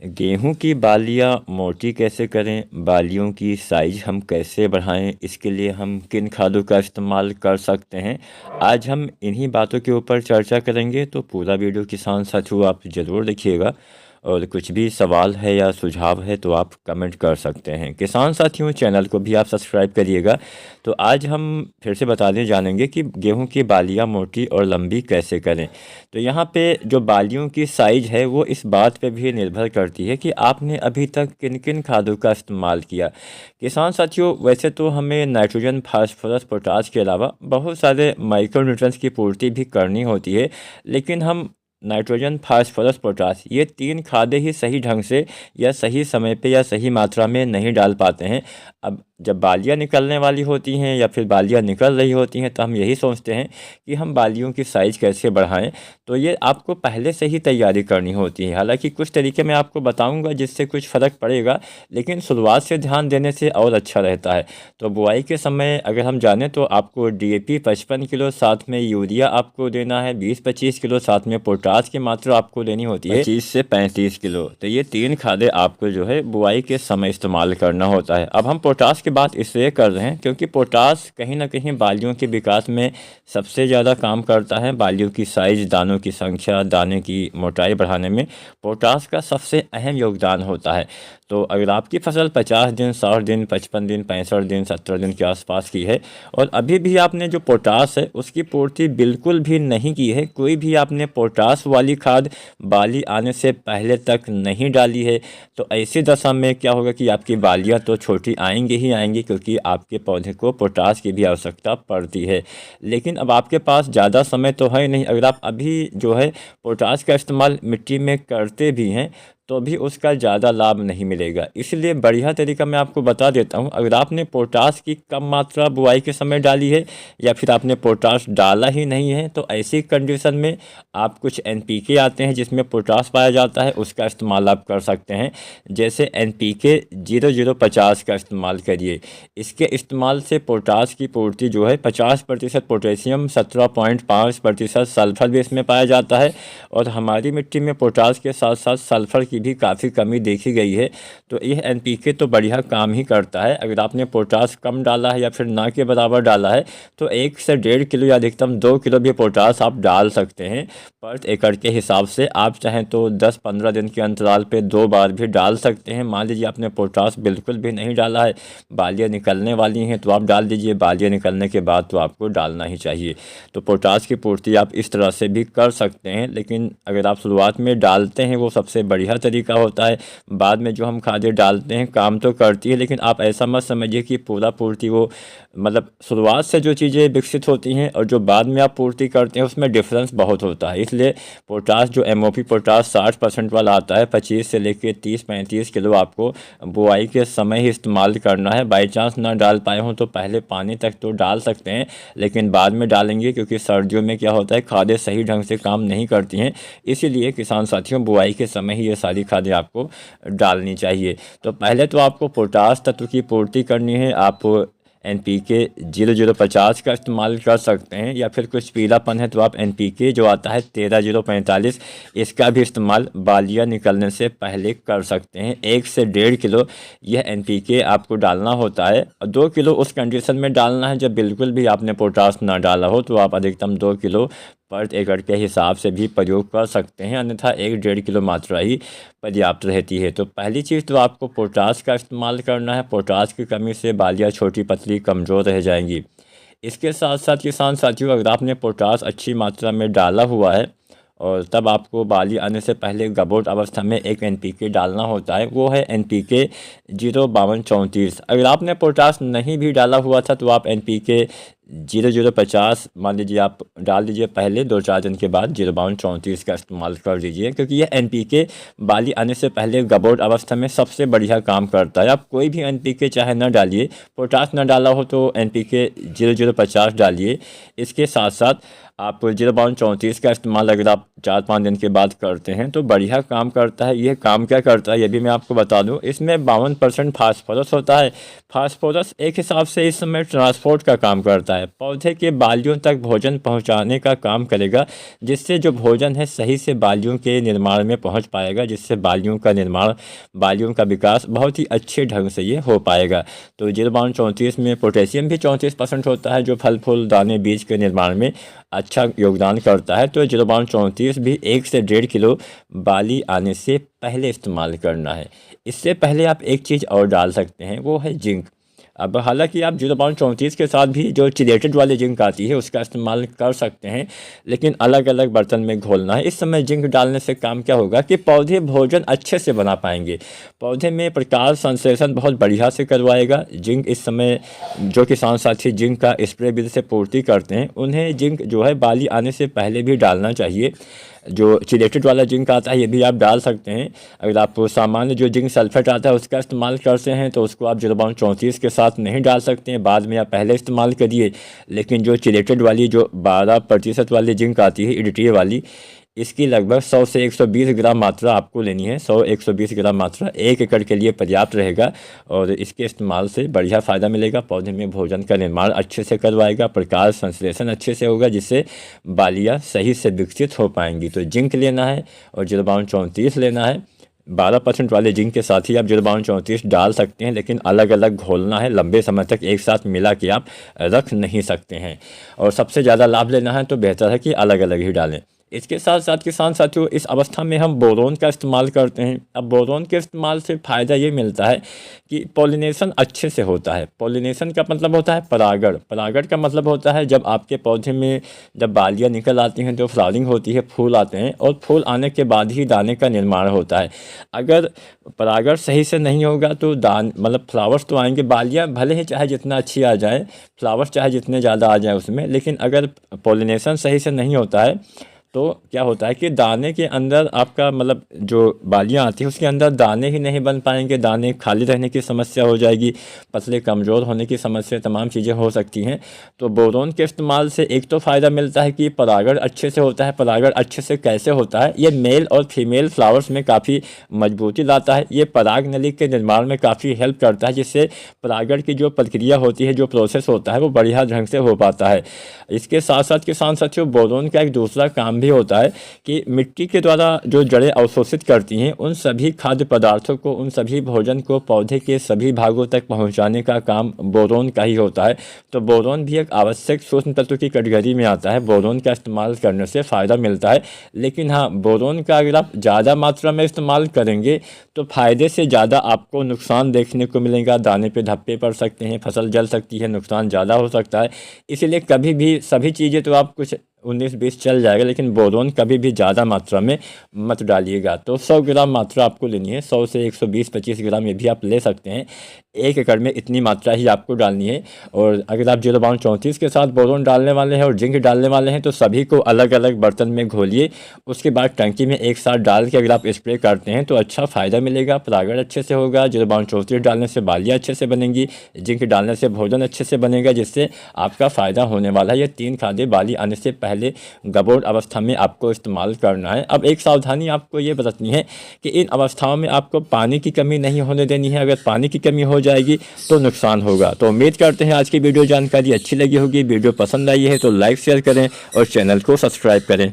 गेहूं की बालियां मोटी कैसे करें, बालियों की साइज हम कैसे बढ़ाएं, इसके लिए हम किन खादों का इस्तेमाल कर सकते हैं। आज हम इन्हीं बातों के ऊपर चर्चा करेंगे, तो पूरा वीडियो किसान साथियों आप ज़रूर देखिएगा। और कुछ भी सवाल है या सुझाव है तो आप कमेंट कर सकते हैं। किसान साथियों, चैनल को भी आप सब्सक्राइब करिएगा। तो आज हम फिर से बताने जानेंगे कि गेहूं की बालियां मोटी और लंबी कैसे करें। तो यहाँ पे जो बालियों की साइज़ है वो इस बात पे भी निर्भर करती है कि आपने अभी तक किन किन खादों का इस्तेमाल किया। किसान साथियों, वैसे तो हमें नाइट्रोजन, फास्फोरस, पोटाश के अलावा बहुत सारे माइक्रोन्यूट्रिएंट्स की पूर्ति भी करनी होती है, लेकिन हम नाइट्रोजन, फास्फोरस, पोटाश ये तीन खादें ही सही ढंग से या सही समय पे या सही मात्रा में नहीं डाल पाते हैं। अब जब बालियाँ निकलने वाली होती हैं या फिर बालियाँ निकल रही होती हैं तो हम यही सोचते हैं कि हम बालियों की साइज़ कैसे बढ़ाएं। तो ये आपको पहले से ही तैयारी करनी होती है। हालांकि कुछ तरीके मैं आपको बताऊंगा जिससे कुछ फ़र्क पड़ेगा, लेकिन शुरुआत से ध्यान देने से और अच्छा रहता है। तो बुआई के समय अगर हम जानें तो आपको डीएपी 55 किलो, साथ में यूरिया आपको देना है 20-25 किलो, साथ में पोटाश की मात्रा आपको देनी होती है 25 से 35 किलो। तो ये तीन खादें आपको जो है बुआई के समय इस्तेमाल करना होता है। अब हम पोटाश की बात इसलिए कर रहे हैं क्योंकि पोटाश कहीं ना कहीं बालियों के विकास में सबसे ज़्यादा काम करता है। बालियों की साइज, दानों की संख्या, दाने की मोटाई बढ़ाने में पोटाश का सबसे अहम योगदान होता है। तो अगर आपकी फसल 50 दिन, 60 दिन, 55 दिन, 65 दिन, 70 दिन के आसपास की है और अभी भी आपने जो पोटाश है उसकी पूर्ति बिल्कुल भी नहीं की है, कोई भी आपने पोटाश वाली खाद बाली आने से पहले तक नहीं डाली है, तो ऐसी दशा में क्या होगा कि आपकी बालियाँ तो छोटी आएंगी ही आएंगी, क्योंकि आपके पौधे को पोटाश की भी आवश्यकता पड़ती है। लेकिन अब आपके पास ज़्यादा समय तो है नहीं। अगर आप अभी जो है पोटाश का इस्तेमाल मिट्टी में करते भी हैं तो भी उसका ज़्यादा लाभ नहीं मिलेगा। इसलिए बढ़िया तरीका मैं आपको बता देता हूँ। अगर आपने पोटाश की कम मात्रा बुआई के समय डाली है या फिर आपने पोटाश डाला ही नहीं है, तो ऐसी कंडीशन में आप कुछ एनपीके आते हैं जिसमें पोटाश पाया जाता है, उसका इस्तेमाल आप कर सकते हैं। जैसे एनपीके 0050 का इस्तेमाल करिए। इसके इस्तेमाल से पोटाश की पूर्ति जो है 50% पोटेशियम, 17.5% सल्फर भी इसमें पाया जाता है। और हमारी मिट्टी में पोटाश के साथ साथ सल्फर की भी काफ़ी कमी देखी गई है। तो यह एनपीके तो बढ़िया काम ही करता है। अगर आपने पोटाश कम डाला है या फिर ना के बराबर डाला है तो 1 से 1.5 किलो या अधिकतम 2 किलो भी पोटाश आप डाल सकते हैं पर एकड़ के हिसाब से। आप चाहें तो 10-15 दिन के अंतराल पे 2 बार भी डाल सकते हैं। मान लीजिए आपने पोटाश बिल्कुल भी नहीं डाला है, बालियाँ निकलने वाली हैं तो आप डाल दीजिए, बालियाँ निकलने के बाद तो आपको डालना ही चाहिए। तो पोटाश की पूर्ति आप इस तरह से भी कर सकते हैं, लेकिन अगर आप शुरुआत में डालते हैं वो सबसे बढ़िया तरीका होता है। बाद में जो हम खादें डालते हैं काम तो करती है, लेकिन आप ऐसा मत समझिए कि पूरा पूर्ति वो, मतलब शुरुआत से जो चीज़ें विकसित होती हैं और जो बाद में आप पूर्ति करते हैं उसमें डिफरेंस बहुत होता है। इसलिए पोटाश जो एमओपी पोटाश 60% वाला आता है, 25 से लेकर 30-35 किलो आपको बुआई के समय ही इस्तेमाल करना है। बाई चांस ना डाल पाए हों तो पहले पानी तक तो डाल सकते हैं, लेकिन बाद में डालेंगे क्योंकि सर्दियों में क्या होता है खादें सही ढंग से काम नहीं करती हैं। इसीलिए किसान साथियों, बुआई के समय ही ये सारी खादें आपको डालनी चाहिए। तो पहले तो आपको पोटाश तत्व की पूर्ति करनी है। आप एनपीके 0050 का इस्तेमाल कर सकते हैं, या फिर कुछ पीलापन है तो आप एनपीके जो आता है 13045 इसका भी इस्तेमाल बालियाँ निकलने से पहले कर सकते हैं। 1 से 1.5 किलो यह एनपीके आपको डालना होता है और 2 किलो उस कंडीशन में डालना है जब बिल्कुल भी आपने पोटाश ना डाला हो। तो आप अधिकतम 2 किलो पर एकड़ के हिसाब से भी प्रयोग कर सकते हैं, अन्यथा 1-1.5 किलो मात्रा ही पर्याप्त रहती है। तो पहली चीज़ तो आपको पोटाश का इस्तेमाल करना है। पोटाश की कमी से बालियाँ छोटी पतली कमज़ोर रह जाएंगी। इसके साथ साथ किसान साथियों, अगर आपने पोटाश अच्छी मात्रा में डाला हुआ है और तब आपको बाली आने से पहले गबोट अवस्था में एक एनपीके डालना होता है, वो है एनपीके 05234। अगर आपने पोटाश नहीं भी डाला हुआ था तो आप एनपीके 0050 मान लीजिए आप डाल दीजिए पहले, 2-4 दिन के बाद 05234 का इस्तेमाल कर दीजिए, क्योंकि यह एनपीके बाली आने से पहले गबोट अवस्था में सबसे बढ़िया काम करता है। आप कोई भी एनपीके चाहे ना डालिए, पोटाश ना डाला हो तो एनपीके 0050 डालिए। इसके साथ साथ आप 0.34 का इस्तेमाल अगर आप 4-5 दिन के बाद करते हैं तो बढ़िया काम करता है। यह काम क्या करता है ये भी मैं आपको बता दूं। इसमें 52% फास्फोरस होता है। फास्फोरस एक हिसाब से इस समय ट्रांसपोर्ट का काम करता है, पौधे के बालियों तक भोजन पहुंचाने का काम करेगा, जिससे जो भोजन है सही से बालियों के निर्माण में पहुंच पाएगा, जिससे बालियों का निर्माण, बालियों का विकास बहुत ही अच्छे ढंग से ये हो पाएगा। तो 0.34 में पोटेशियम भी 34% होता है, जो फल फूल दाने बीज के निर्माण में अच्छा योगदान करता है। तो 0.34 भी 1 से 1.5 किलो बाली आने से पहले इस्तेमाल करना है। इससे पहले आप एक चीज़ और डाल सकते हैं, वो है जिंक। अब हालांकि आप 0.34 के साथ भी जो चिलेटेड वाली जिंक आती है उसका इस्तेमाल कर सकते हैं, लेकिन अलग अलग बर्तन में घोलना है। इस समय जिंक डालने से काम क्या होगा कि पौधे भोजन अच्छे से बना पाएंगे, पौधे में प्रकाश संश्लेषण बहुत बढ़िया से करवाएगा। जिंक इस समय जो किसान साथी जिंक का स्प्रे बिल से पूर्ति करते हैं, उन्हें जिंक जो है बाली आने से पहले भी डालना चाहिए। जो चिलेटेड वाला जिंक आता है ये भी आप डाल सकते हैं। अगर आप सामान्य जो जिंक सल्फेट आता है उसका इस्तेमाल करते हैं तो उसको आप 0.34 के साथ नहीं डाल सकते हैं, बाद में आप पहले इस्तेमाल करिए। लेकिन जो चिलेटेड वाली जो 12% वाली जिंक आती है EDTA वाली, इसकी लगभग 100 से 120 ग्राम मात्रा आपको लेनी है। 100-120 ग्राम मात्रा 1 एकड़ के लिए पर्याप्त रहेगा और इसके इस्तेमाल से बढ़िया फ़ायदा मिलेगा। पौधे में भोजन का निर्माण अच्छे से करवाएगा, प्रकाश संश्लेषण अच्छे से होगा, जिससे बालियाँ सही से विकसित हो पाएंगी। तो जिंक लेना है और 0.34 लेना है। 12% वाले जिंक के साथ ही आप 0.34 डाल सकते हैं, लेकिन अलग अलग घोलना है। लंबे समय तक एक साथ मिला के आप रख नहीं सकते हैं। और सबसे ज़्यादा लाभ लेना है तो बेहतर है कि अलग अलग ही डालें। इसके साथ साथ किसान साथियों, इस अवस्था में हम बोरोन का इस्तेमाल करते हैं। अब बोरोन के इस्तेमाल से फ़ायदा ये मिलता है कि पॉलिनेशन अच्छे से होता है। पॉलिनेशन का मतलब होता है परागण। परागण का मतलब होता है जब आपके पौधे में जब बालियाँ निकल आती हैं तो फ्लावरिंग होती है, फूल आते हैं और फूल आने के बाद ही दाने का निर्माण होता है। अगर परागण सही से नहीं होगा तो मतलब फ्लावर्स तो आएंगे, बालियाँ भले ही चाहे जितना अच्छी आ जाए, फ्लावर्स चाहे जितने ज़्यादा आ जाए उसमें, लेकिन अगर पॉलिनेशन सही से नहीं होता है तो क्या होता है कि दाने के अंदर आपका मतलब जो बालियाँ आती हैं उसके अंदर दाने ही नहीं बन पाएंगे, दाने खाली रहने की समस्या हो जाएगी, पतले कमज़ोर होने की समस्या, तमाम चीज़ें हो सकती हैं। तो बोरोन के इस्तेमाल से एक तो फ़ायदा मिलता है कि परागण अच्छे से होता है। परागण अच्छे से कैसे होता है, ये मेल और फीमेल फ्लावर्स में काफ़ी मजबूती लाता है। ये पराग नली के निर्माण में काफ़ी हेल्प करता है, जिससे परागण की जो प्रक्रिया होती है, जो प्रोसेस होता है, वो बढ़िया ढंग से हो पाता है। इसके साथ साथ किसान साथियों, बोरोन का एक दूसरा काम भी होता है कि मिट्टी के द्वारा जो जड़ें अवशोषित करती हैं, उन सभी खाद्य पदार्थों को, उन सभी भोजन को पौधे के सभी भागों तक पहुंचाने का काम बोरोन का ही होता है। तो बोरोन भी एक आवश्यक सूक्ष्म तत्व की कैटेगरी में आता है। बोरोन का इस्तेमाल करने से फ़ायदा मिलता है, लेकिन हाँ, बोरोन का अगर आप ज़्यादा मात्रा में इस्तेमाल करेंगे तो फ़ायदे से ज़्यादा आपको नुकसान देखने को मिलेगा। दाने पे धब्बे पड़ सकते हैं, फसल जल सकती है, नुकसान ज़्यादा हो सकता है। इसलिए कभी भी सभी चीज़ें तो आप कुछ 19-20 चल जाएगा, लेकिन बोरोन कभी भी ज़्यादा मात्रा में मत डालिएगा। तो 100 ग्राम मात्रा आपको लेनी है, 100 से 120-25 ग्राम ये भी आप ले सकते हैं। 1 एकड़ में इतनी मात्रा ही आपको डालनी है। और अगर आप 0.34 के साथ बोरोन डालने वाले हैं और जिंक डालने वाले हैं तो सभी को अलग अलग बर्तन में घोलिए। उसके बाद टंकी में एक साथ डाल के अगर आप स्प्रे करते हैं तो अच्छा फ़ायदा मिलेगा, परागण अच्छे से होगा। 0.34 डालने से बालियाँ अच्छे से बनेंगी, जिंक डालने से भोजन अच्छे से बनेगा, जिससे आपका फ़ायदा होने वाला है। ये 3 खादें बाली आने से पहले गबोट अवस्था में आपको इस्तेमाल करना है। अब एक सावधानी आपको ये बरतनी है कि इन अवस्थाओं में आपको पानी की कमी नहीं होने देनी है। अगर पानी की कमी हो जाएगी तो नुकसान होगा। तो उम्मीद करते हैं आज की वीडियो जानकारी अच्छी लगी होगी। वीडियो पसंद आई है तो लाइक शेयर करें और चैनल को सब्सक्राइब करें।